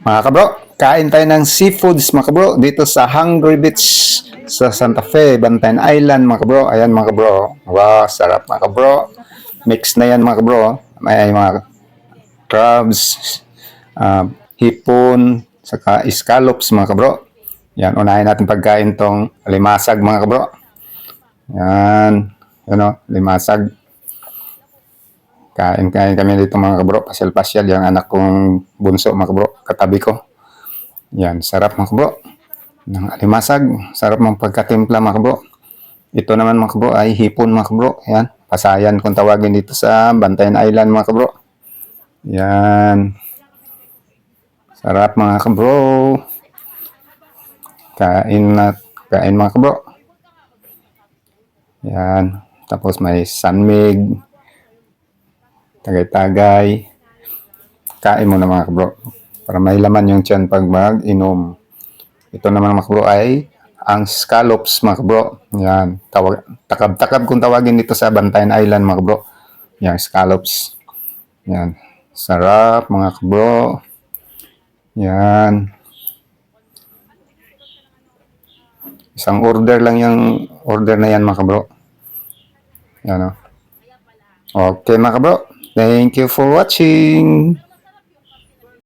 Mga kabro, kain tayo ng seafoods mga kabro dito sa Hungry Beach sa Santa Fe, Bantayan Island mga kabro. Ayan mga kabro. Wow, sarap mga kabro. Mix na yan mga kabro. May mga crabs, hipon, saka scallops mga kabro. Yan, unahin natin pagkain tong limasag mga kabro. Yan, limasag. Kain kami dito mga kabro. Pasyal-pasyal yung anak kong bunso mga kabro. Katabi ko. Yan, sarap mga kabro. Ng alimasag. Sarap ng pagkatimpla mga kabro. Ito naman mga kabro ay hipon mga kabro. Yan, pasayan kung tawagin dito sa Bantayan Island mga kabro. Yan. Sarap mga kabro. Kain mga kabro. Yan. Tapos may sanmig. Tagay-tagay. Kain mo na mga kabro. Para may laman yung tiyan pag mag-inom. Ito naman mga kabro ay ang scallops mga kabro. Yan. Takab-takab kung tawagin dito sa Bantayan Island mga kabro. Yan, scallops. Yan. Sarap mga kabro. Yan. Isang order lang yung order na yan mga kabro. Yan o. Okay mga kabro. Thank you for watching.